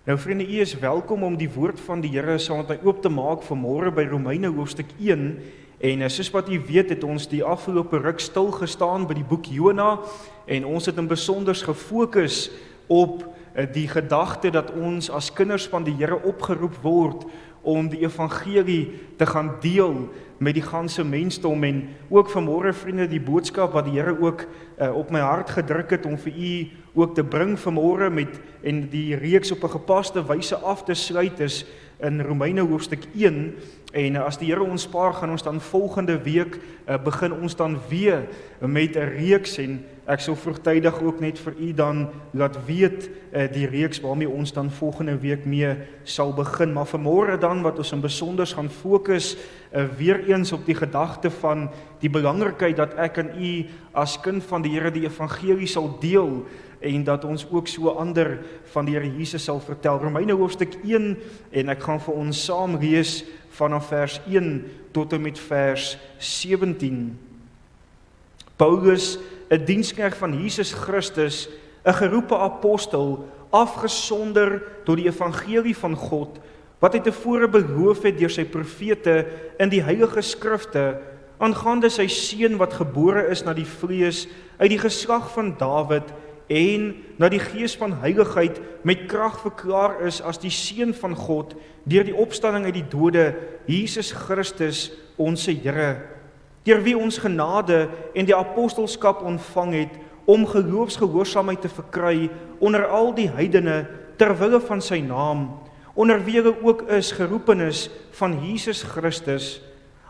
Nou vriende, u is welkom om die woord van die Here saam met my oop te maak vanmôre by Romeine hoofstuk 1. En soos wat u weet, het ons die afgelope ruk stil gestaan by die boek Jona en ons het in besonder gefokus op die gedagte dat ons as kinders van die Here opgeroep word om die evangelie te gaan deel met die ganse mensdom en ook vanmôre vriende die boodskap wat die Here ook op my hart gedruk het om vir u ook te bring vanmôre met en die reeks op 'n gepaste wyse af te sluit is in Romeine hoofstuk 1 en as die Here ons spaar gaan ons dan volgende week begin ons dan weer met 'n reeks en ek sal vroegtydig ook net vir u dan laat weet die reeks waarmee ons dan volgende week mee sal begin, maar vanmôre dan wat ons in besonder gaan fokus weer eens op die gedagte van die belangrikheid dat ek en u as kind van die Here die evangelie sal deel en dat ons ook so ander van die Here Jesus sal vertel. Romeine hoofstuk 1 en ek gaan vir ons saam lees vanaf vers 1 tot en met vers 17. Paulus, 'n diensknegt van Jesus Christus, 'n geroepe apostel, afgesonder tot die evangelie van God, wat hy tevore beloof het deur sy profete in die heilige skrifte, aangaande sy seun wat gebore is na die vlees, uit die geslag van Dawid, en na die gees van heiligheid met krag verklaar is as die seun van God, deur die opstanding uit die dode, Jesus Christus, onse Here, deur wie ons genade en die apostelskap ontvang het, om geloofsgehoorsaamheid te verkry onder al die heidene, ter wille van sy naam, onder wie hulle ook is, geroepenis van Jesus Christus,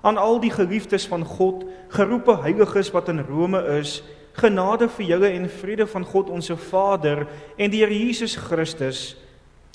aan al die geliefdes van God, geroepe heiliges wat in Rome is, genade vir julle en vrede van God onse Vader en die Here Jesus Christus.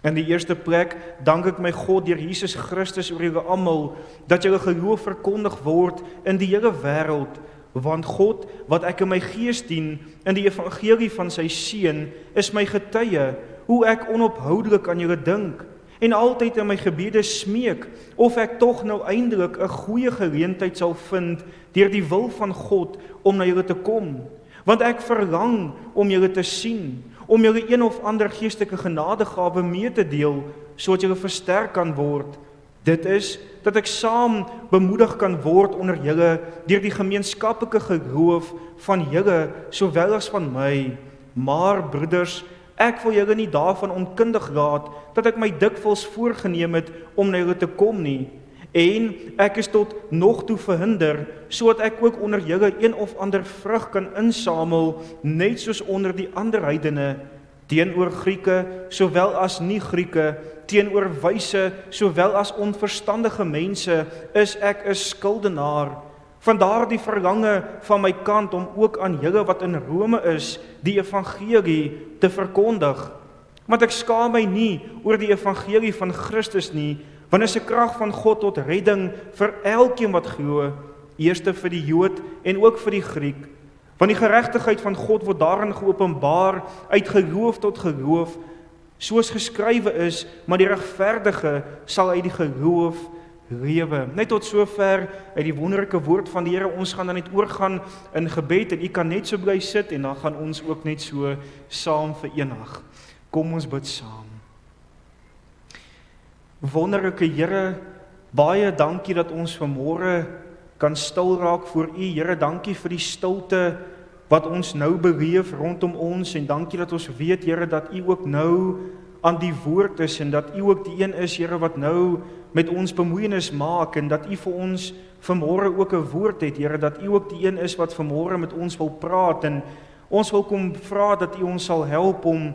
In die eerste plek dank ek my God deur Jesus Christus oor julle almal, dat julle geloof verkondig word in die hele wêreld, want God, wat ek in my gees dien, in die evangelie van sy seun, is my getuie, hoe ek onophoudelik aan julle dink, en altyd in my gebede smeek, of ek tog nou eindelik 'n goeie geleentheid sal vind, deur die wil van God, om na julle te kom. Want ek verlang om julle te sien, om julle een of ander geestelike genadegawe mee te deel, sodat julle versterk kan word. Dit is, dat ek saam bemoedig kan word onder julle, deur die gemeenskaplike geloof van julle, sowel as van my. Maar, broeders, ek wil julle nie daarvan onkundig laat, dat ek my dikwels voorgeneem het om na julle te kom nie. En ek is tot nog toe verhinder, sodat ek ook onder julle een of ander vrug kan insamel, net soos onder die ander heidene, teenoor Grieke, sowel as nie Grieke, teenoor wyse, sowel as onverstandige mense, is ek 'n skuldenaar. Vandaar die verlange van my kant om ook aan julle wat in Rome is, die evangelie te verkondig. Want ek skaam my nie oor die evangelie van Christus nie, want is 'n krag van God tot redding vir elkeen wat glo, eerste vir die Jood en ook vir die Griek. Want die geregtigheid van God word daarin geopenbaar uit geloof tot geloof, soos geskrywe is, maar die regverdige sal uit die geloof lewe. Net tot sover uit die wonderlike woord van die Here. Ons gaan dan net oorgaan in gebed en u kan net so bly sit en dan gaan ons ook net so saam verenig. Kom ons bid saam. Wonderlike Here, baie dankie dat ons vanmôre kan stil raak voor u. Here, dankie vir die stilte wat ons nou beleef rondom ons en dankie dat ons weet, Here, dat u ook nou aan die woord is en dat u ook die een is, Here, wat nou met ons bemoeienis maak en dat u vir ons vanmôre ook 'n woord het, Here, dat u ook die een is wat vanmôre met ons wil praat en ons wil kom vra dat u ons sal help om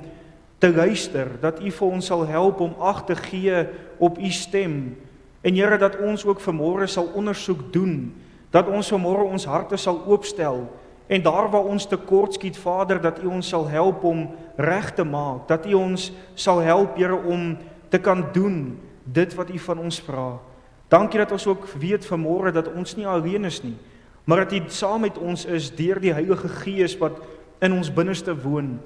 te luister, dat u vir ons sal help om ag te gee op u stem. En Here, dat ons ook vanmôre sal ondersoek doen, dat ons vanmôre ons harte sal oopstel en daar waar ons tekort skiet, Vader, dat u ons sal help om reg te maak, dat u ons sal help, Here, om te kan doen dit wat u van ons vra. Dankie dat ons ook weet vanmôre dat ons nie alleen is nie, maar dat u saam met ons is deur die Heilige Gees wat in ons binneste woon.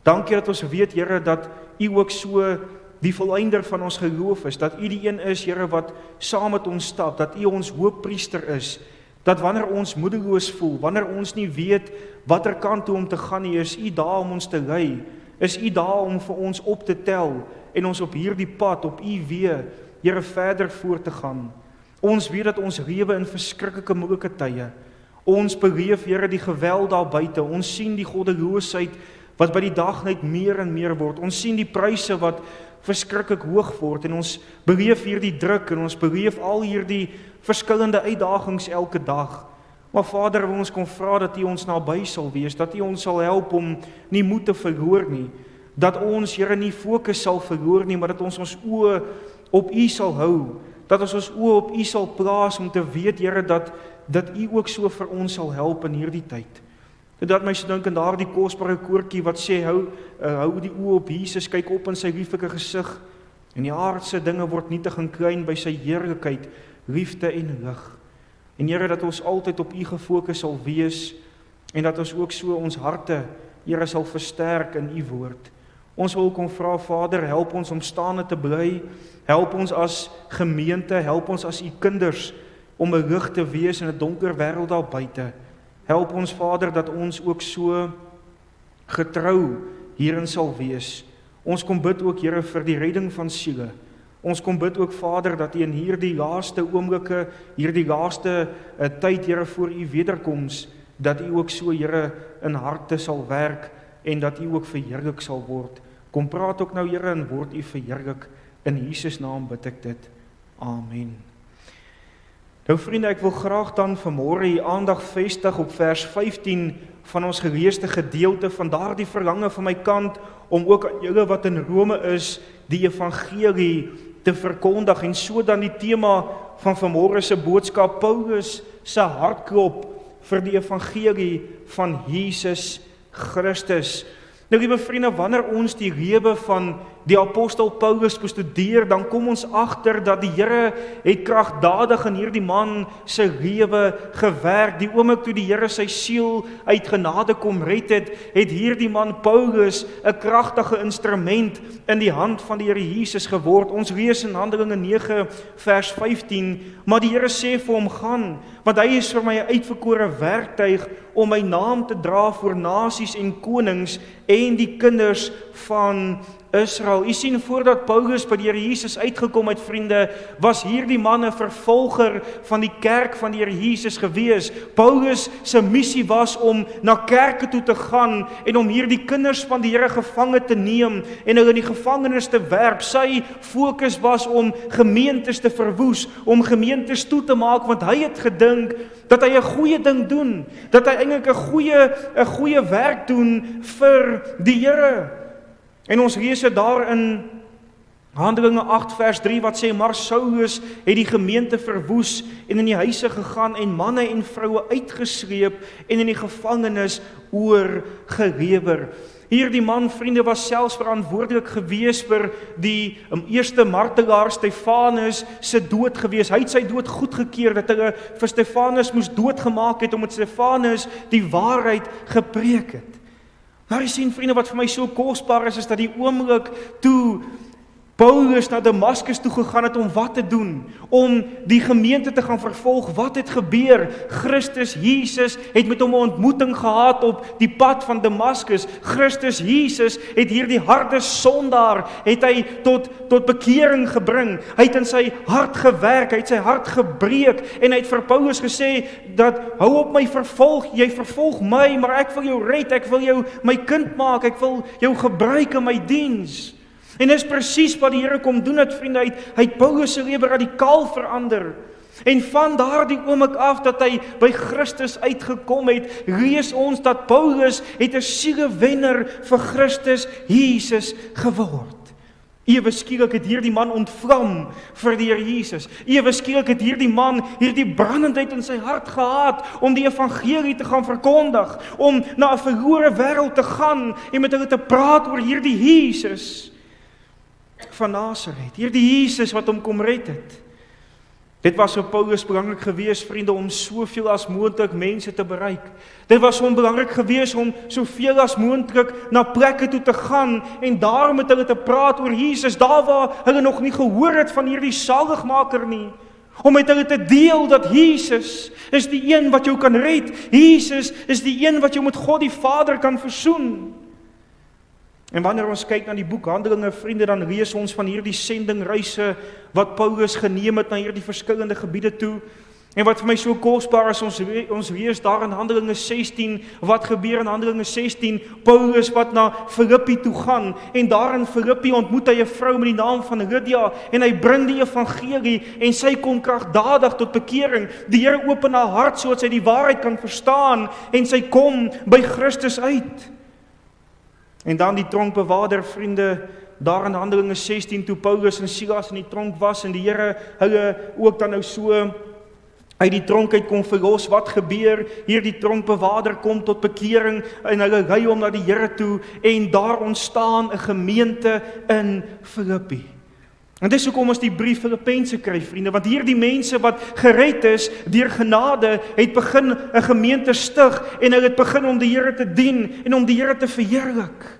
Dankie dat ons weet, Here, dat u ook so die volleinder van ons geloof is, dat u die een is, Here, wat saam met ons stap, dat u ons hoofpriester is, dat wanneer ons moedeloos voel, wanneer ons nie weet watter kant toe om te gaan nie, is u daar om ons te lei, is u daar om vir ons op te tel en ons op hierdie pad, op U weë, Here, verder voort te gaan. Ons weet dat ons lewe in verskriklike moeilike tye. Ons beleef, Here, die geweld daar buite. Ons sien die goddeloosheid wat by die dag net meer en meer word. Ons sien die pryse wat verskriklik hoog word en ons beleef hierdie druk en ons beleef al hierdie verskillende uitdagings elke dag. Maar Vader, wil ons kom vra dat U ons naby sal wees, dat U ons sal help om nie moed te verloor nie, dat ons, Here, nie fokus sal verloor nie, maar dat ons oë op U sal hou, dat ons oë op U sal plaas om te weet, Here, dat U ook so vir ons sal help in hierdie tyd. Dat my so dink aan daardie kosbare koortjie wat sê, hou die oë op Jesus, kyk op in sy lieflike gesig, en die aardse dinge word nietig en klein by sy heerlikheid, liefde en lig. En Here, dat ons altyd op U gefokus sal wees, en dat ons ook so ons harte, Here, sal versterk in U woord. Ons wil kom vra, Vader, help ons om staande te bly, help ons as gemeente, help ons as U kinders, om 'n lig te wees in 'n donker wêreld daar buite. Help ons, Vader, dat ons ook so getrou hierin sal wees. Ons kom bid ook, Here, vir die redding van siele. Ons kom bid ook, Vader, dat U in hierdie laaste oomblikke, hierdie laaste tyd, Here, voor U wederkoms, dat U ook so, Here, in harte sal werk en dat U ook verheerlik sal word. Kom praat ook nou, Here, en word U verheerlik. In Jesus naam bid ek dit. Amen. Nou vriende, ek wil graag dan vanmôre U aandag vestig op vers 15 van ons geleesde gedeelte, van daardie verlange van my kant, om ook aan julle wat in Rome is, die evangelie te verkondig, en so dan die tema van vanmôre se boodskap, Paulus se hartklop vir die evangelie van Jesus Christus. Nou, liewe vriende, wanneer ons die lewe van die apostel Paulus bestudeer, dan kom ons agter dat die Here het kragtadig in hierdie man se lewe gewerk. Die oomblik toe die Here sy siel uit genade kom red het hierdie man Paulus 'n kragtige instrument in die hand van die Here Jesus geword. Ons lees in Handelinge 9 vers 15, maar die Here sê vir hom, gaan, want hy is vir my 'n uitverkore werktuig om my naam te dra voor nasies en konings en die kinders van Israel. U sien, voordat Paulus by die Here Jesus uitgekom het, vriende, was hierdie man 'n vervolger van die kerk van die Here Jesus gewees. Paulus se missie was om na kerke toe te gaan en om hierdie kinders van die Here gevange te neem en hulle in die gevangenis te werp. Sy fokus was om gemeentes te verwoes, om gemeentes toe te maak, want hy het gedink dat hy 'n goeie ding doen, dat hy eintlik 'n goeie werk doen vir die Here. En ons lees dit daar in Handelinge 8 vers 3 wat sê, maar Saulus het die gemeente verwoes en in die huise gegaan en manne en vroue uitgesleep en in die gevangenis oorgelewer. Hierdie man, vriende, was selfs verantwoordelik gewees vir die eerste martelaar Stefanus se dood gewees. Hy het sy dood goedgekeur, dat hulle vir Stefanus moes doodgemaak het, omdat Stefanus die waarheid gepreek het. Maar jy sien, vriende, wat vir my so kosbaar is dat die oomblik toe Paulus na Damaskus toe gegaan het om wat te doen? Om die gemeente te gaan vervolg. Wat het gebeur? Christus Jesus het met hom 'n ontmoeting gehad op die pad van Damaskus. Christus Jesus het hierdie harde sondaar, het hy tot bekering gebring. Hy het in sy hart gewerk, hy het sy hart gebreek en hy het vir Paulus gesê dat hou op my vervolg, jy vervolg my, maar ek wil jou red, ek wil jou my kind maak, ek wil jou gebruik in my diens. En dis presies wat die Here kom doen het, vriende. Hy het Paulus se lewe radikaal verander. En van daardie oomblik af dat hy by Christus uitgekom het, lees ons dat Paulus het 'n sielewenner vir Christus Jesus geword. Ewe skielik het hierdie man ontvlam vir die Here Jesus. Ewe skielik het hierdie man hierdie brandendheid in sy hart gehad om die evangelie te gaan verkondig, om na 'n verlore wêreld te gaan en met hulle te praat oor hierdie Jesus van Nasaret, hierdie Jesus wat hom kom red het. Dit was vir Paulus belangrik gewees, vriende, om soveel as moontlik mense te bereik. Dit was hom belangrik gewees om soveel as moontlik na plekke toe te gaan en daar met hulle te praat oor Jesus, daar waar hulle nog nie gehoor het van hierdie saligmaker nie. Om met hulle te deel dat Jesus is die een wat jou kan red. Jesus is die een wat jou met God die Vader kan versoen. En wanneer ons kyk na die boek Handelinge, vriende, dan lees ons van hierdie sendingreise wat Paulus geneem het na hierdie verskillende gebiede toe. En wat vir my so kosbaar is, ons lees daar in Handelinge 16, wat gebeur in Handelinge 16, Paulus wat na Filippi toe gaan, en daar in Filippi ontmoet hy 'n vrou met die naam van Lydia, en hy bring die evangelie, en sy kom kragtadig tot bekering. Die Here open haar hart, sodat sy die waarheid kan verstaan, en sy kom by Christus uit. En dan die tronkbewaarder, vriende, daar in Handelinge 16, toe Paulus en Silas in die tronk was, en die Here hulle ook dan nou so uit die tronk uit kom verlos. Wat gebeur? Hier die tronkbewaarder kom tot bekering, en hulle ry hom na die Here toe, en daar ontstaan 'n gemeente in Filippi. En dis hoekom ons die brief Filippense kry, vriende, want hier die mense wat gered is deur genade, het begin 'n gemeente stig, en hulle het begin om die Here te dien, en om die Here te verheerlik.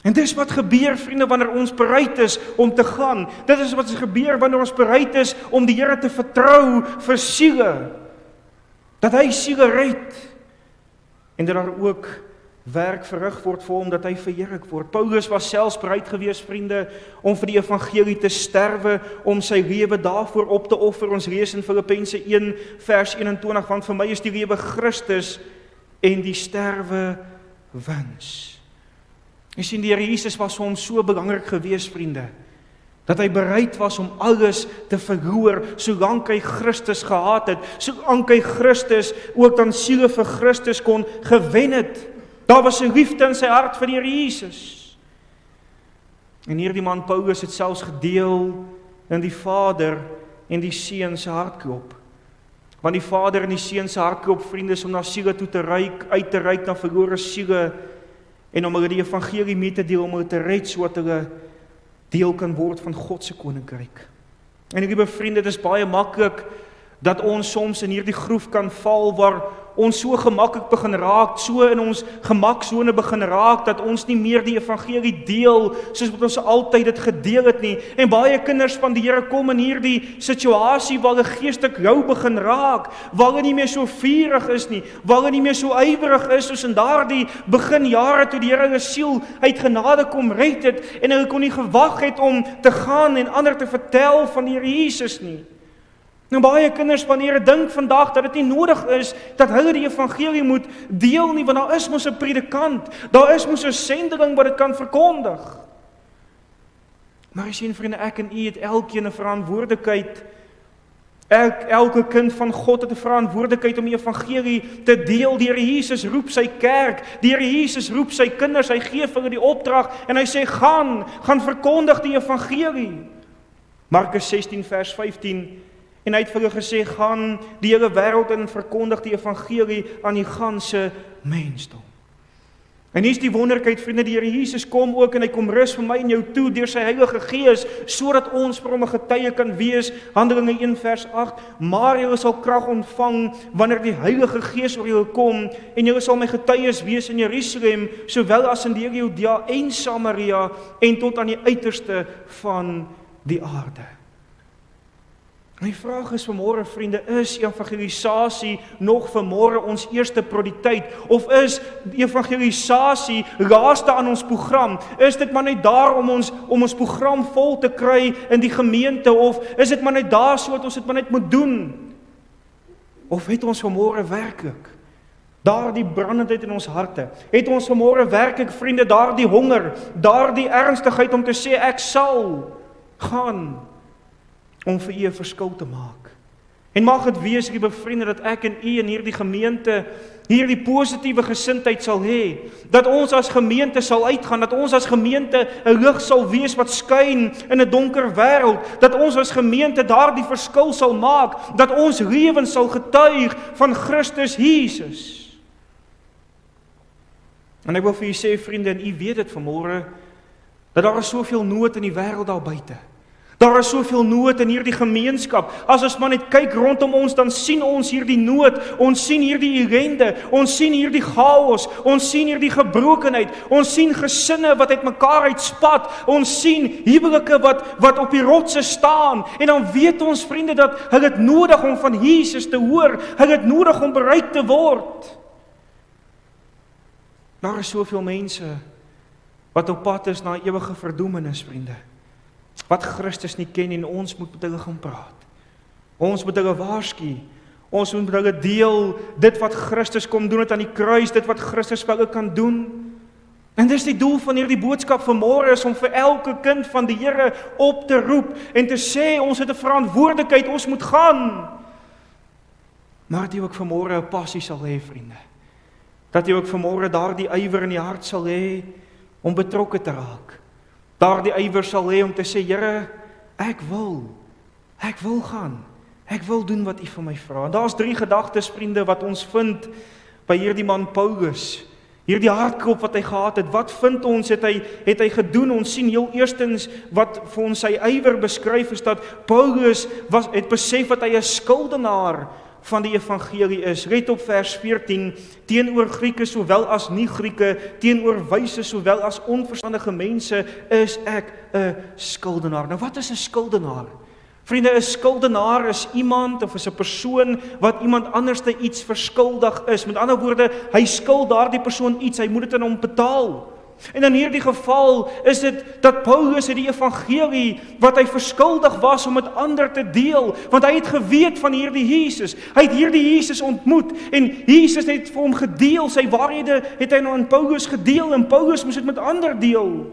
En dis wat gebeur, vriende, wanneer ons bereid is om te gaan. Dit is wat gebeur wanneer ons bereid is om die Here te vertrou vir siele. Dat hy siele red. En dat daar ook werk verrig word vir hom, dat hy verheerlik word. Paulus was selfs bereid geweest, vriende, om vir die evangelie te sterwe, om sy lewe daarvoor op te offer. Ons lees in Filippense 1 vers 21, want vir my is die lewe Christus en die sterwe wins. Jy sien, die Here Jesus was vir hom so belangrik geweest, vriende, dat hy bereid was om alles te verloor, solank hy Christus gehaat het, solank hy Christus ook dan siele vir Christus kon gewen het. Daar was 'n liefde in sy hart vir die Here Jesus. En hierdie man Paulus het selfs gedeel in die Vader en die Seun se hartklop. Want die Vader en die Seun se hartklop, vriende, is om na siele toe te reik, uit te reik na verlore siele, en om hulle die evangelie mee te deel, om hulle te red, sodat hulle deel kan word van God se koninkryk. En liewe vriende, dit is baie maklik dat ons soms in hierdie groef kan val, waar ons so gemaklik begin raak, so in ons gemaksone begin raak, dat ons nie meer die evangelie deel, soos wat ons altyd dit gedeel het nie. En baie kinders van die Here kom in hierdie situasie, waar hulle geestelik rou begin raak, waar hulle nie meer so vurig is nie, waar hulle nie meer so ywerig is, soos in daardie beginjare, toe die Here hulle siel uit genade kom red het, en hulle kon nie gewag het om te gaan en ander te vertel van die Here Jesus nie. Nou baie kinders van Here dink vandag dat dit nie nodig is dat hulle die evangelie moet deel nie, want daar is mos 'n predikant, daar is mos 'n sendeling wat dit kan verkondig. Maar jy sien, vriende, ek en u het elkeen 'n verantwoordelikheid. Elke kind van God het 'n verantwoordelikheid om die evangelie te deel. Die Here Jesus roep sy kerk, die Here Jesus roep sy kinders, hy gee vir hulle die opdrag en hy sê gaan verkondig die evangelie. Markus 16 vers 15. En hy het vir hulle gesê, gaan die hele wêreld in en verkondig die evangelie aan die ganse mensdom. En hier is die wonderlikheid, vriende, die Here Jesus kom ook en hy kom rus vir my en jou toe deur sy Heilige Gees, sodat ons vir hom 'n getuie kan wees. Handelinge 1 vers 8, maar julle sal krag ontvang wanneer die Heilige Gees oor julle kom, en julle sal my getuies wees in Jerusalem, sowel as in die Judea en Samaria, en tot aan die uiterste van die aarde. My vraag is vanmôre, vriende, is evangelisasie nog vanmôre ons eerste prioriteit, of is evangelisasie laaste aan ons program? Is dit maar net daar om ons program vol te kry in die gemeente, of is dit maar net daar sodat ons dit maar net moet doen? Of het ons vanmôre werklik daardie brandendheid in ons harte? Het ons vanmôre werklik, vriende, daardie honger, daardie ernstigheid om te sê, ek sal gaan om vir u 'n verskil te maak? En mag dit wees, liewe vriende, dat ek en u in hierdie gemeente hierdie positiewe gesindheid sal hê, dat ons as gemeente sal uitgaan, dat ons as gemeente 'n lig sal wees wat skyn in 'n donker wêreld, dat ons as gemeente daardie verskil sal maak, dat ons lewens sal getuig van Christus Jesus. En ek wil vir u sê, vriende, en u weet dit vanmôre, dat daar is soveel nood in die wêreld daar buite. Daar is soveel nood in hierdie gemeenskap. As ons maar net kyk rondom ons, dan sien ons hierdie nood, ons sien hierdie ellende, ons sien hierdie chaos, ons sien hierdie gebrokenheid, ons sien gesinne wat uitmekaar uitspat, ons sien huwelike wat op die rotse staan, en dan weet ons, vriende, dat hulle het nodig om van Jesus te hoor, hulle het nodig om bereik te word. Daar is soveel mense wat op pad is na ewige verdoemenis, vriende. Wat Christus nie ken en ons moet met hulle gaan praat. Ons moet hulle waarsku. Ons moet met hulle deel dit wat Christus kom doen het aan die kruis, dit wat Christus vir hulle kan doen. En dis die doel van hierdie boodskap vanmôre is om vir elke kind van die Here op te roep en te sê ons het 'n verantwoordelikheid, ons moet gaan. Maar dat jy ook vanmôre 'n passie sal hê, vriende. Dat jy ook vanmôre daardie ywer in die hart sal hê om betrokke te raak. Daardie ywer sal hê om te sê, Here, ek wil gaan. Ek wil doen wat U van my vra. En daar's 3 gedagtes, vriende, wat ons vind by hierdie man Paulus. Hierdie hartklop wat hy gehad het, wat vind ons, het hy gedoen? Ons sien heel eerstens, wat vir ons sy ywer beskryf is, dat Paulus het besef dat hy 'n skuldenaar van die evangelie is. Let op vers 14, teenoor Grieke sowel as nie Grieke, teenoor wyse sowel as onverstandige mense, is ek 'n skuldenaar. Nou wat is 'n skuldenaar? Vriende, 'n skuldenaar is iemand of is 'n persoon wat iemand anders te iets verskuldig is. Met ander woorde, hy skuld daardie persoon iets, hy moet dit aan hom betaal. En in hierdie geval is dit dat Paulus het die evangelie wat hy verskuldig was om met ander te deel, want hy het geweet van hierdie Jesus. Hy het hierdie Jesus ontmoet en Jesus het vir hom gedeel, sy waarhede het hy nou aan Paulus gedeel en Paulus moes dit met ander deel.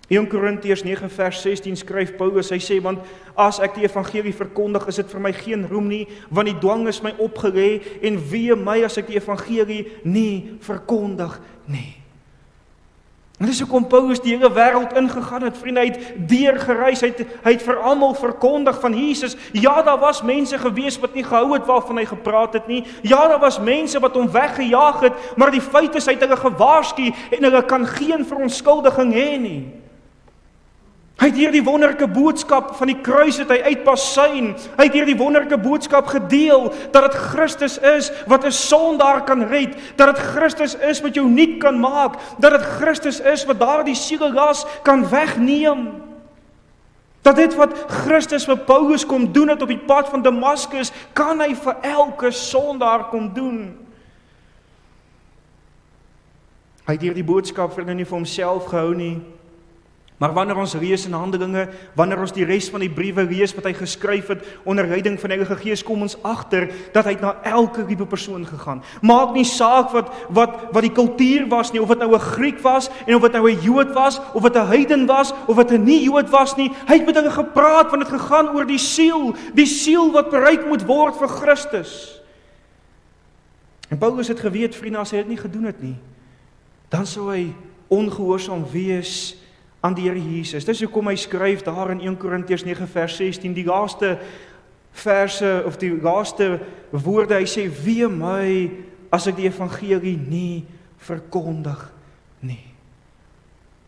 1 Korintiërs 9 vers 16 skryf Paulus, hy sê, want as ek die evangelie verkondig, is dit vir my geen roem nie, want die dwang is my opgelê en wee my as ek die evangelie nie verkondig nie. En dis hoekom Paulus die hele wêreld ingegaan het, vriende, hy het deurgereis, hy het vir almal verkondig van Jesus. Ja, daar was mense gewees wat nie gehou het waarvan hy gepraat het nie. Ja, daar was mense wat hom weggejaag het, maar die feit is hy het hulle gewaarsku en hulle kan geen verontskuldiging hê nie. Hy het hier die wonderlike boodskap van die kruis het hy uitpasyn. Hy het hier die wonderlike boodskap gedeel, dat dit Christus is wat 'n sondaar kan red, dat dit Christus is wat jou nuut kan maak, dat dit Christus is wat daardie sielelas kan wegneem. Dat dit wat Christus vir Paulus kom doen het op die pad van Damaskus, kan hy vir elke sondaar kom doen. Hy het hier die boodskap vir nie vir homself gehou nie, maar wanneer ons lees in Handelinge, wanneer ons die res van die briewe lees wat hy geskryf het onder leiding van die Heilige Gees, kom ons agter dat hy na elke liewe persoon gegaan. Maak nie saak wat die kultuur was nie, of dit nou 'n Griek was en of dit nou 'n Jood was, of dit 'n heiden was, of dit 'n nie Jood was nie. Hy het met hulle gepraat, want dit gegaan oor die siel wat bereik moet word vir Christus. En Paulus het geweet, vriende, as hy dit nie gedoen het nie, dan sou hy ongehoorsaam wees aan die Here Jesus. Dis hoekom hy skryf daar in 1 Korintiërs 9 vers 16, die laaste verse of die laaste woorde, hy sê, wee my as ek die evangelie nie verkondig nie.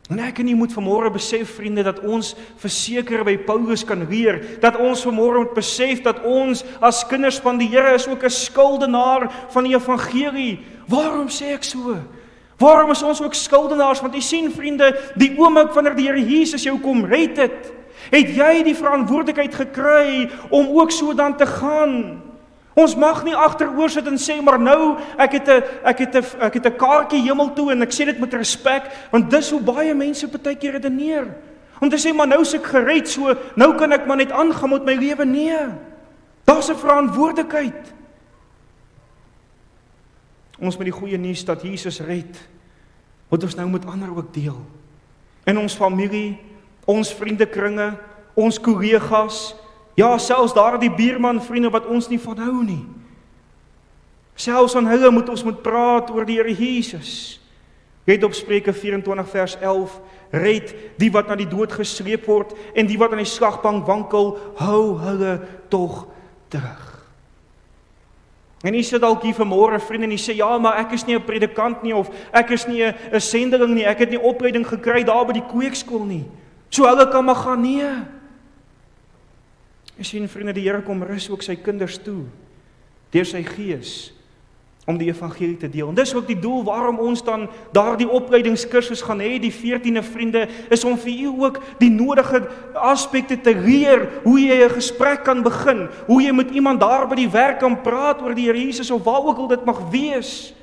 En ek en jy moet vanmôre besef, vriende, dat ons verseker by Paulus kan leer, dat ons vanmôre moet besef dat ons as kinders van die Here is ook 'n skuldenaar van die evangelie. Waarom sê ek so? Waarom is ons ook skuldenaars? Want jy sien, vriende, die oomblik wanneer die Here Jesus jou kom red het jy die verantwoordelikheid gekry om ook so dan te gaan. Ons mag nie agteroor sit en sê, maar nou, ek het 'n kaartjie hemel toe en ek sê dit met respek, want dis hoe baie mense partykeer redeneer. Om te sê, maar nou is ek gered, so nou kan ek maar net aangaan met my lewe. Nee, daar's 'n verantwoordelikheid. Ons met die goeie nuus dat Jesus red, moet ons nou met ander ook deel. In ons familie, ons vriendekringe, ons kollegas, ja, selfs daardie buurman vriende wat ons nie van hou nie. Selfs aan hulle moet ons praat oor die Here Jesus. Let op Spreuke 24 vers 11, red die wat na die dood gesleep word en die wat aan die slagbank wankel, hou hulle tog terug. En jy sit dalk hier vanmôre, vriende, en jy sê, ja, maar ek is nie 'n predikant nie, of ek is nie 'n sendeling nie, ek het nie opleiding gekry daar by die kweekskool nie. So hulle kan maar gaan, nee. Jy sien, vriende, die Here kom rus ook sy kinders toe, deur sy Gees, om die evangelie te deel. En dis ook die doel waarom ons dan daardie opleidingskursus gaan hê, die 14de vriende, is om vir u ook die nodige aspekte te leer, hoe jy 'n gesprek kan begin, hoe jy met iemand daar by die werk kan praat oor die Here Jesus, of waar ook al dit mag wees.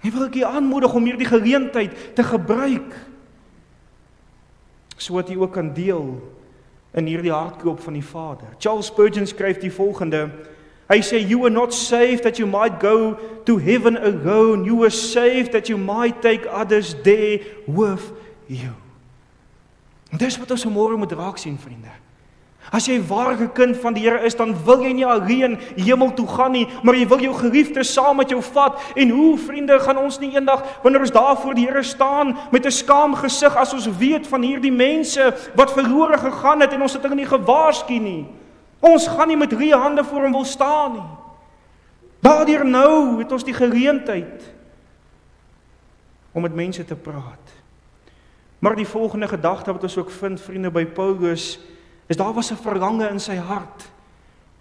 En wil ek u aanmoedig om hierdie geleentheid te gebruik, sodat u ook kan deel in hierdie hartklop van die Vader. Charles Spurgeon skryf die volgende, hy sê, you were not saved that you might go to heaven alone, you were saved that you might take others there with you. En dis wat ons vanmôre moet raak sien, vriende. As jy ware kind van die Here is, dan wil jy nie alleen hemel toe gaan nie, maar jy wil jou geliefdes saam met jou vat. En hoe, vriende, gaan ons nie eendag, wanneer ons daar voor die Here staan, met 'n skaam gesig, as ons weet van hierdie mense wat verlore gegaan het, en ons het hulle nie gewaarsku nie. Ons gaan nie met leë hande voor hom wil staan nie. Daardeur nou het ons die geleentheid om met mense te praat. Maar die volgende gedagte wat ons ook vind, vriende, by Paulus, is daar was 'n verlange in sy hart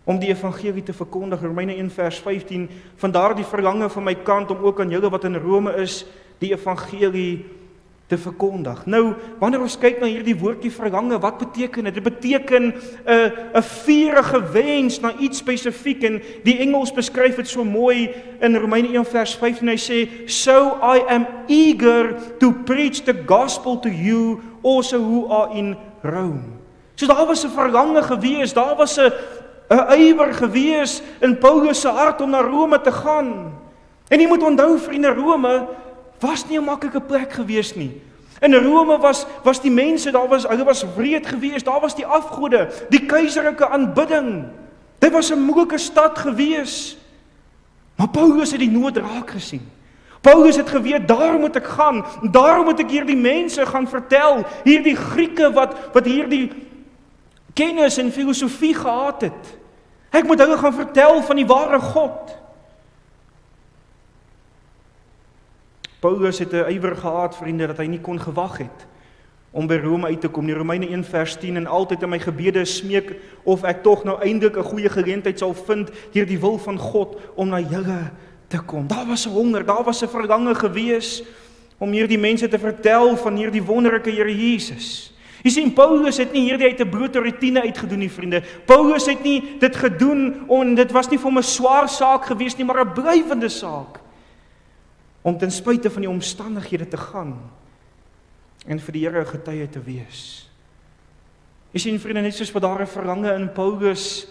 om die evangelie te verkondig. Romeine 1 vers 15, vandaar die verlange van my kant om ook aan julle wat in Rome is, die evangelie te verkondig. Nou, wanneer ons kyk na hierdie woordjie verlange, wat beteken dit? Dit beteken 'n vurige wens na iets spesifiek, en die Engels beskryf dit so mooi in Romeine 1 vers 15, hy sê, so I am eager to preach the gospel to you also who are in Rome. So daar was 'n verlange gewees, daar was 'n ywer gewees in Paulus se hart om na Rome te gaan. En jy moet onthou, vriende, Rome was nie 'n maklike plek gewees nie. In Rome was die mense, hulle was wreed gewees, daar was die afgode, die keiserlike aanbidding. Dit was 'n moeilike stad gewees. Maar Paulus het die nood raak gesien. Paulus het geweet, daar moet ek gaan, daar moet ek hierdie mense gaan vertel, hierdie Grieke wat hierdie kennis en filosofie gehad het. Ek moet hulle gaan vertel van die ware God. Paulus het 'n ywer gehad, vriende, dat hy nie kon gewag het om by Rome uit te kom. Die Romeine 1 vers 10, en altyd in my gebede smeek of ek tog nou eindelik 'n goeie geleentheid sal vind deur die wil van God om na julle te kom. Daar was 'n honger, daar was 'n verlange gewees om hierdie mense te vertel van hierdie wonderlike Here Jesus. Jy sien, Paulus het nie hierdie uit 'n blote rutine uitgedoen nie, vriende. Paulus het nie dit gedoen, en dit was nie vir hom 'n swaar saak gewees nie, maar 'n blywende saak. Om ten spyte van die omstandighede te gaan en vir die Here 'n getuie te wees. Jy sien, vriende, net soos wat daar 'n verlange in Paulus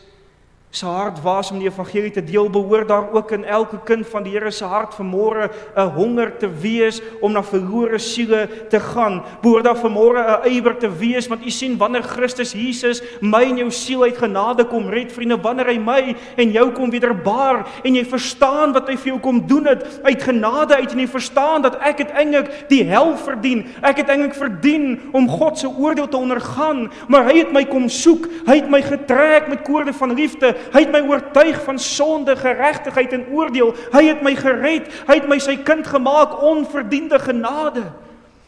se hart was om die evangelie te deel, behoort daar ook in elke kind van die Here se hart vanmôre 'n honger te wees om na verlore siele te gaan. Behoort daar vanmôre 'n ywer te wees, want u sien, wanneer Christus Jesus my en jou siel uit genade kom red, vriende, wanneer hy my en jou kom wederbaar, en jy verstaan wat hy vir jou kom doen het uit genade uit, en jy verstaan dat ek het eintlik die hel verdien, ek het eintlik verdien om God se oordeel te ondergaan, maar hy het my kom soek, hy het my getrek met koorde van liefde, hy het my oortuig van sonde, geregtigheid en oordeel, hy het my gered, hy het my sy kind gemaak, onverdiende genade.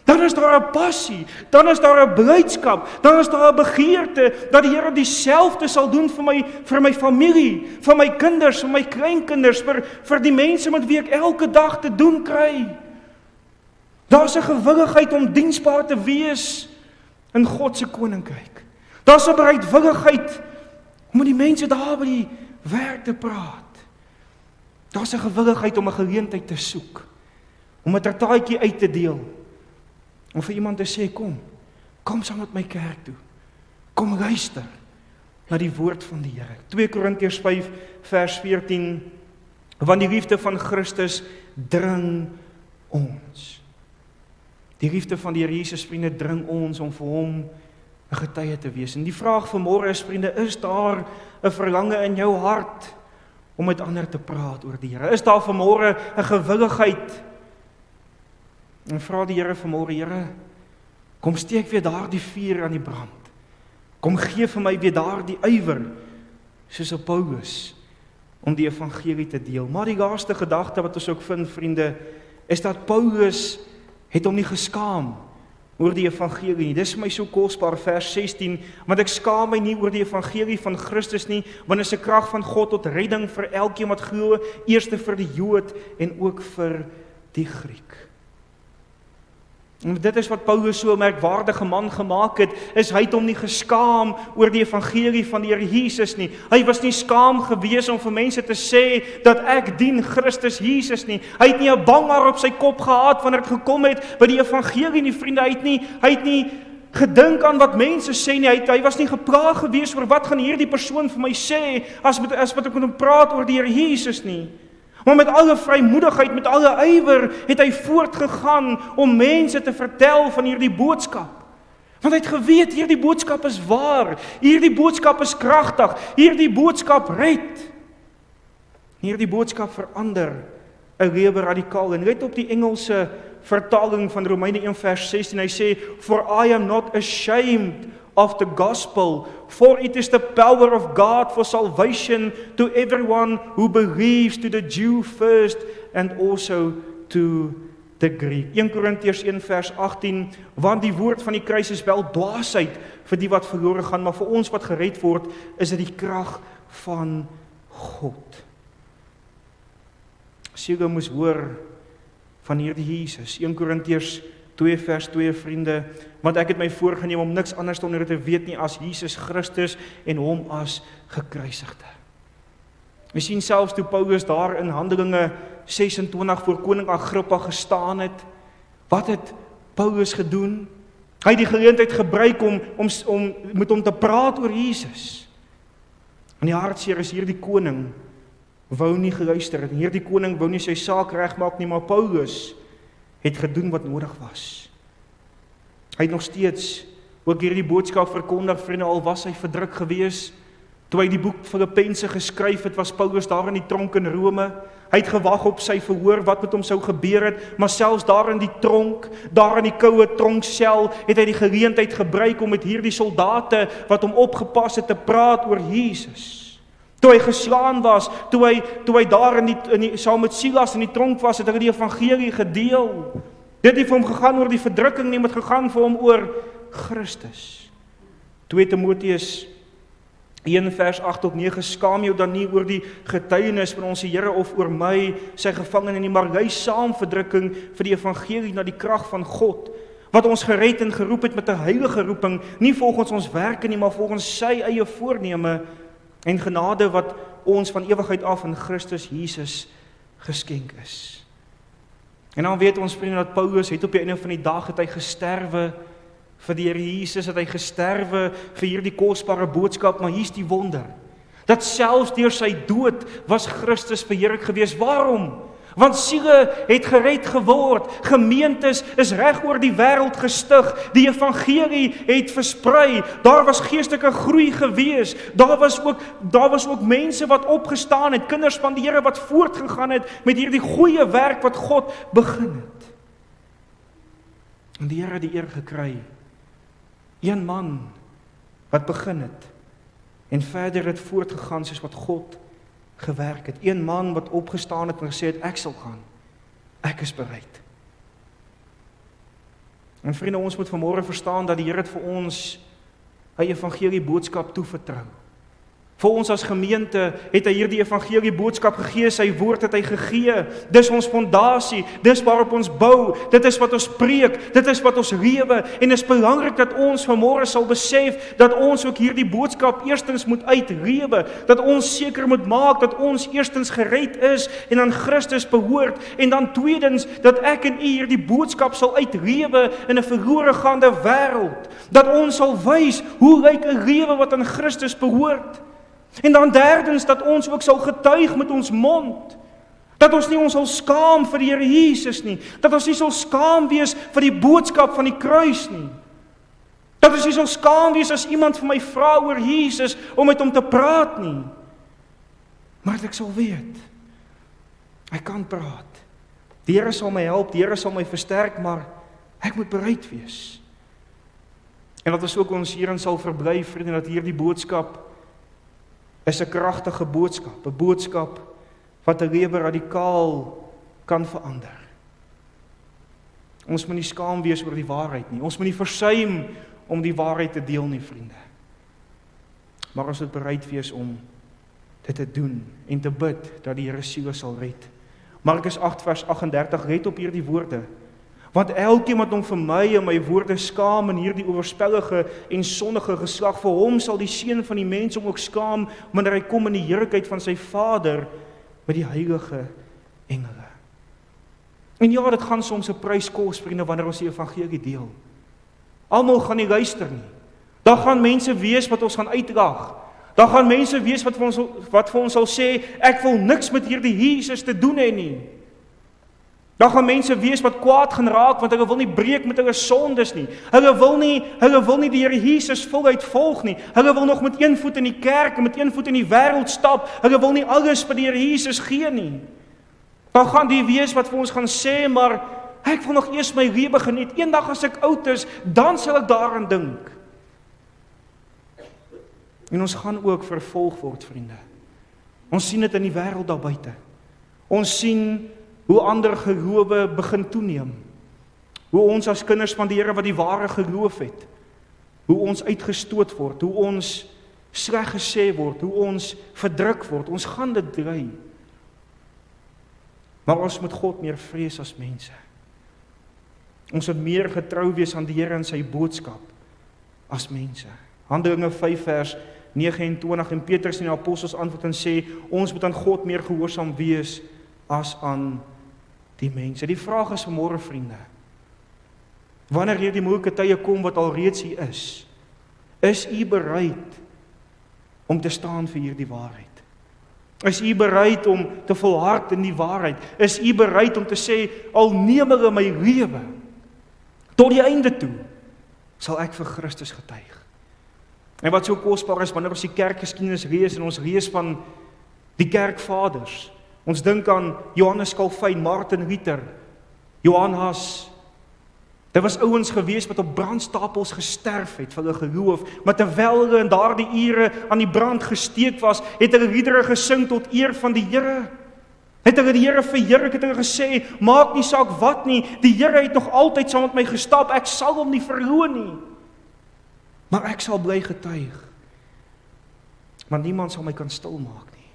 Dan is daar 'n passie, dan is daar 'n blydskap, dan is daar 'n begeerte dat die Here dieselfde sal doen vir my familie, vir my kinders, vir my kleinkinders, vir die mense met wie ek elke dag te doen kry. Daar's 'n gewilligheid om diensbaar te wees in God se koninkryk. Daar's 'n bereidwilligheid om met die mense daar by die werk te praat. Daar's 'n gewilligheid om 'n geleentheid te soek, om 'n tartaatjie uit te deel, om vir iemand te sê, kom saam met my kerk toe, kom luister na die woord van die Here. 2 Korintiërs 5 vers 14, want die liefde van Christus dring ons. Die liefde van die Here Jesus, vriende, dring ons om vir hom 'n getuie te wees. En die vraag vanmôre is, vriende, is daar 'n verlange in jou hart om met ander te praat oor die Here? Is daar vanmôre 'n gewilligheid? En vra die Here vanmôre, Here, kom steek weer daardie vuur aan die brand. Kom gee vir my weer daardie ywer, soos op Paulus, om die evangelie te deel. Maar die laaste gedagte wat ons ook vind, vriende, is dat Paulus het hom nie geskaam oor die evangelie nie. Dis vir my so kosbaar, vers 16, want ek skaam my nie oor die evangelie van Christus nie, want is 'n krag van God tot redding vir elkeen wat glo, eers vir die Jood en ook vir die Griek. En dit is wat Paulus so 'n merkwaardige man gemaak het, is hy het hom nie geskaam oor die evangelie van die Here Jesus nie. Hy was nie skaam gewees om vir mense te sê dat ek dien Christus Jesus nie. Hy het nie 'n banghaar op sy kop gehad wanneer dit gekom het by die evangelie nie, vriende. Hy het nie gedink aan wat mense sê nie. Hy was nie geplaag gewees oor wat gaan hierdie persoon vir my sê as wat ek met hom praat oor die Here Jesus nie. Maar met alle vrymoedigheid, met alle ywer het hy voortgegaan om mense te vertel van hierdie boodskap. Want hy het geweet, hierdie boodskap is waar, hierdie boodskap is kragtig, hierdie boodskap red. Hierdie boodskap verander 'n lewe radikaal. En let op die Engelse vertaling van Romeine 1 vers 16, hy sê, "For I am not ashamed of the gospel, for it is the power of God for salvation to everyone who believes, to the Jew first and also to the Greek." 1 Korintiërs 1 vers 18, "Want die woord van die kruis is wel dwaasheid vir die wat verlore gaan, maar vir ons wat gered word, is dit die krag van God." Siege moes hoor van hierdie Jesus. 1 Korintiërs 2 vers 2, vriende, want ek het my voorgenem om niks anders onder te weet nie as Jesus Christus en hom as gekruisigde. We sien selfs toe Paulus daar in Handelinge 26 voor koning Agrippa gestaan het, wat het Paulus gedoen? Hy het die geleentheid gebruik om met hom te praat oor Jesus. En die hartseer is hierdie koning wou nie geluister het. Hierdie koning wou nie sy saak regmaak nie, maar Paulus het gedoen wat nodig was. Hy het nog steeds ook hierdie boodskap verkondig, vriende, al was hy verdruk gewees. Toe hy die boek Filippense geskryf het, was Paulus daar in die tronk in Rome. Hy het gewag op sy verhoor, wat met hom sou gebeur het, maar selfs daar in die tronk, daar in die koue tronksel, het hy die geleentheid gebruik om met hierdie soldate, wat hom opgepas het, te praat oor Jesus. Toe hy geslaan was, toe hy daar saam met Silas in die tronk was, het hy die evangelie gedeel. Dit het nie vir hom gegaan oor die verdrukking nie, maar het gegaan vir hom oor Christus. 2 Timoteus 1 vers 8 tot 9, "Skaam jou dan nie oor die getuienis van ons Here of oor my, sy gevangene nie, maar lei saam verdrukking vir die evangelie na die krag van God, wat ons gered en geroep het met 'n heilige roeping, nie volgens ons werke nie, maar volgens sy eie voorneme en genade wat ons van ewigheid af in Christus Jesus geskenk is." En dan weet ons, vriende, dat Paulus het op die einde van die dag het hy gesterwe vir die Here Jesus, het hy gesterwe vir hierdie kosbare boodskap, maar hier's die wonder, dat selfs deur sy dood was Christus verheerlik gewees. Waarom? Want siele het gered geword, gemeentes is reg oor die wêreld gestig, die evangelie het versprei, daar was geestelike groei gewees, daar was ook mense wat opgestaan het, kinders van die Here wat voortgegaan het met hierdie goeie werk wat God begin het. En die Here het die eer gekry. Een man wat begin het en verder het voortgegaan soos wat God gewerk het. Een man wat opgestaan het en gesê het, ek sal gaan. Ek is bereid. En vriende, ons moet vanmôre verstaan dat die Here het vir ons 'n evangelie boodskap toevertrou. Vir ons as gemeente het hy hierdie evangelie boodskap gegee, sy woord het hy gegee. Dis ons fondasie, dis waarop ons bou, dit is wat ons preek, dit is wat ons lewe, en is belangrik dat ons vanmôre sal besef, dat ons ook hierdie boodskap eerstens moet uitlewe, dat ons seker moet maak, dat ons eerstens gered is, en aan Christus behoort, en dan tweedens, dat ek en u hierdie boodskap sal uitlewe in 'n verlore gaande wêreld, dat ons sal wys, hoe lyk 'n lewe wat aan Christus behoort. En dan derdens, dat ons ook sal getuig met ons mond, dat ons nie ons sal skaam vir die Here Jesus nie, dat ons nie sal skaam wees vir die boodskap van die kruis nie, dat ons nie sal skaam wees as iemand vir my vra oor Jesus, om met hom te praat nie, maar dat ek sal weet, ek kan praat, die Here sal my help, die Here sal my versterk, maar ek moet bereid wees, en dat ons ook ons hierin sal verbly, vriende, dat hierdie boodskap is 'n kragtige boodskap, 'n boodskap wat 'n lewe radikaal kan verander. Ons moet nie skaam wees oor die waarheid nie, ons moet nie versuim om die waarheid te deel nie, vriende. Maar ons moet bereid wees om dit te doen en te bid dat die Here siele sal red. Markus 8 vers 38, let op hierdie woorde, Want elkeen wat hom vir my en my woorde skaam in hierdie oorspellige en sondige geslag, vir hom sal die Seun van die mens hom ook skaam, wanneer hy kom in die heerlikheid van sy Vader met die heilige engele. En ja, dit gaan soms 'n prys kos, vriende, wanneer ons die evangelie deel. Almal gaan nie luister nie. Daar gaan mense wees wat ons gaan uitdag. Daar gaan mense wees wat vir ons sal sê, ek wil niks met hierdie Jesus te doen hê nie. Daar gaan mense wees wat kwaad gaan raak, want hulle wil nie breek met hulle sondes nie. Hulle wil nie die Here Jesus voluit volg nie. Hulle wil nog met een voet in die kerk en met een voet in die wêreld stap. Hulle wil nie alles vir die Here Jesus gee nie. Daar gaan die wees wat vir ons gaan sê, maar ek wil nog eers my lewe geniet. Eendag as ek oud is, dan sal ek daaraan dink. En ons gaan ook vervolg word, vriende. Ons sien dit in die wêreld daar buite. Ons sien hoe ander gelowe begin toeneem. Hoe ons as kinders van die Here wat die ware geloof het, hoe ons uitgestoot word, hoe ons sleg gesê word, hoe ons verdruk word. Ons gaan dit dry. Maar ons moet God meer vrees as mense. Ons moet meer getrou wees aan die Here en sy boodskap as mense. Handelinge 5 vers 29 en Petrus en die apostels antwoord en sê, ons moet aan God meer gehoorsaam wees as aan die mense. Die vraag is vanmôre, vriende, wanneer hierdie moeilike tye kom wat al reeds hier is u bereid om te staan vir hierdie waarheid? Is u bereid om te volhard in die waarheid? Is u bereid om te sê, al neem hulle my lewe, tot die einde toe, sal ek vir Christus getuig? En wat so kosbaar is, wanneer ons die kerkgeskiedenis lees, en ons lees van die kerkvaders, ons dink aan Johannes Calvin, Martin Luther, Johan Hus. Dit was ouens gewees wat op brandstapels gesterf het vir hulle geloof, maar terwyl hulle in daardie ure aan die brand gesteek was, het hulle liedere gesing tot eer van die Here. Het hulle die Here verheerlik, het hulle gesê, maak nie saak wat nie, die Here het nog altyd saam met my gestap, ek sal hom nie verloon nie. Maar ek sal bly getuig, want niemand sal my kan stilmaak nie.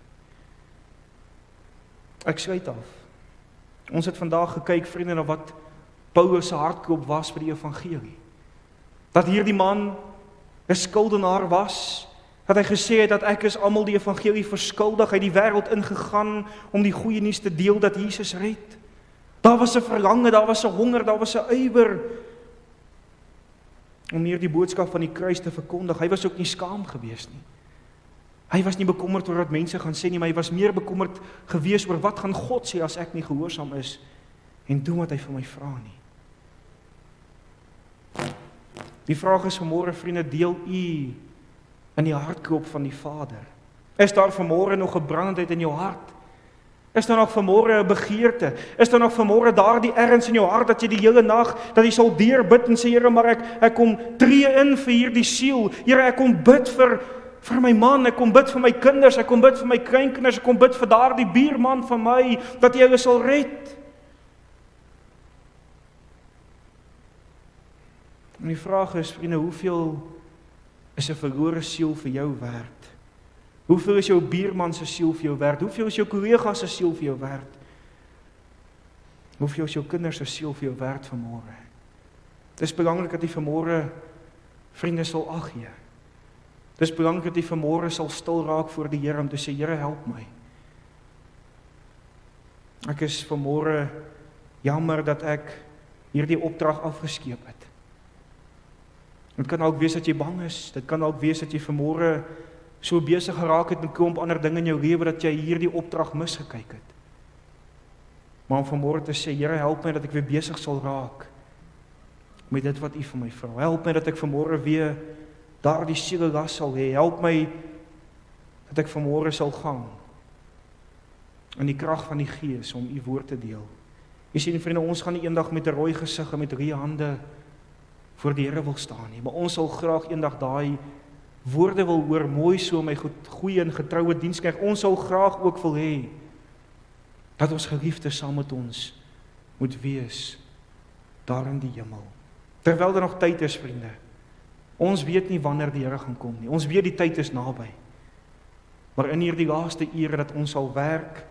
Ek sluit af. Ons het vandag gekyk, vriende, na wat Paulus se hartklop was vir die evangelie. Dat hierdie man 'n skuldenaar was, dat hy gesê het dat ek is almal die evangelie verskuldig, hy het die wêreld ingegaan om die goeie nuus te deel dat Jesus red. Daar was 'n verlange, daar was 'n honger, daar was 'n ywer om hierdie boodskap van die kruis te verkondig. Hy was ook nie skaam gewees nie. Hy was nie bekommerd oor wat mense gaan sê nie, maar hy was meer bekommerd gewees oor wat gaan God sê as ek nie gehoorsaam is en doen wat hy vir my vra nie. Die vraag is vanmôre, vriende, deel u in die hartklop van die Vader? Is daar vanmôre nog 'n brandendheid in jou hart? Is daar nog vanmôre 'n begeerte? Is daar nog vanmôre daardie erns in jou hart dat jy die hele nag, dat jy sal deurbid en sê, Here, maar ek kom tree in vir hierdie siel. Here, ek kom bid vir my man, ek kom bid vir my kinders, ek kom bid vir my kleinkinders, ek kom bid vir daardie buurman van my, dat hy hulle sal red. En die vraag is, vriende, hoeveel is 'n verlore siel vir jou werd? Hoeveel is jou buurman se siel vir jou werd? Hoeveel is jou kollega se siel vir jou werd? Hoeveel is jou kinders se siel vir jou werd vanmôre? Dit is belangrik dat jy vanmôre, vriende, sal ag gee. Dit is belangrik dat jy vanmôre sal stil raak voor die Here om te sê, Here, help my. Ek is vanmôre jammer dat ek hierdie opdrag afgeskeep het. Dit kan ook wees dat jy bang is, dit kan ook wees dat jy vanmôre so besig geraak het met 'n klomp ander dinge in jou lewe dat jy hierdie opdrag misgekyk het. Maar om vanmôre te sê, Here, help my dat ek weer besig sal raak met dit wat U vir my vra. Help my dat ek vanmôre weer daardie sielelas sal hê. Help my dat ek vanmôre sal gaan in die krag van die Gees om U woord te deel. Jy sien, vriende, ons gaan nie eendag met 'n rooi gesig en met rie hande voor die Here wil staan nie, maar ons sal graag eendag daai woorde wil hoor, mooi so my goeie en getroue diensknegt. Ons sal graag ook wil hê dat ons geliefdes saam met ons moet wees daar in die hemel. Terwyl daar nog tyd is, vriende. Ons weet nie wanneer die Here gaan kom nie. Ons weet die tyd is naby. Maar in hierdie laaste ure dat ons sal werk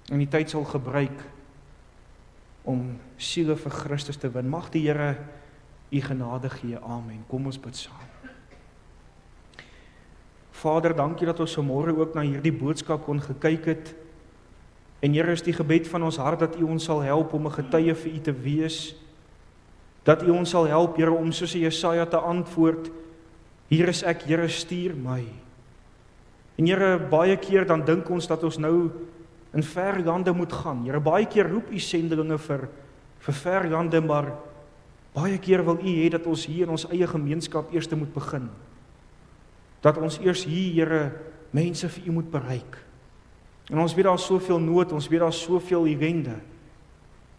en die tyd sal gebruik om siele vir Christus te win. Mag die Here u genade gee. Amen. Kom ons bid saam. Vader, dankie dat ons vanmôre ook na hierdie boodskap kon gekyk het. En Here, is die gebed van ons hart dat u ons sal help om 'n getuie vir u te wees. Dat u ons sal help, Here, om soos Jesaja te antwoord, hier is ek, Here, stuur my. En Here, baie keer dan dink ons dat ons nou in ver lande moet gaan. Here, baie keer roep u sendelinge vir ver lande, maar baie keer wil u hê dat ons hier in ons eie gemeenskap eers moet begin. Dat ons eers hier, Here, mense vir u moet bereik. En ons weet daar is soveel nood, ons weet daar is soveel ellende.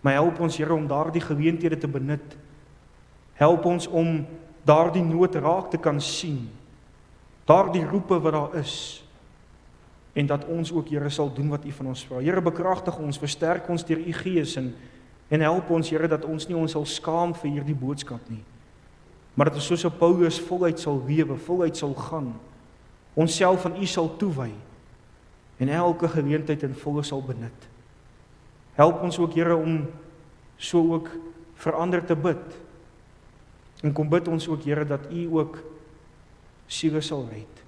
Maar help ons, Here, om daardie geleenthede te benut. Help ons om daardie nood raak te kan sien. Daardie roepe wat daar is. En dat ons ook, Here, sal doen wat u van ons vra. Here, bekragtig ons, versterk ons deur u Gees en help ons, Here, dat ons nie ons sal skaam vir hierdie boodskap nie. Maar dat ons soos 'n Paulus voluit sal lewe, voluit sal gaan. Onsself aan u sal toewy. En elke geleentheid in volle sal benut. Help ons ook, Here, om so ook vir ander te bid. En kom bid ons ook, Here, dat u ook siele sal red.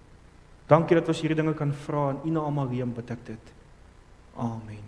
Dankie dat ons hierdie dinge kan vra in u naam alleen bid ek dit. Amen.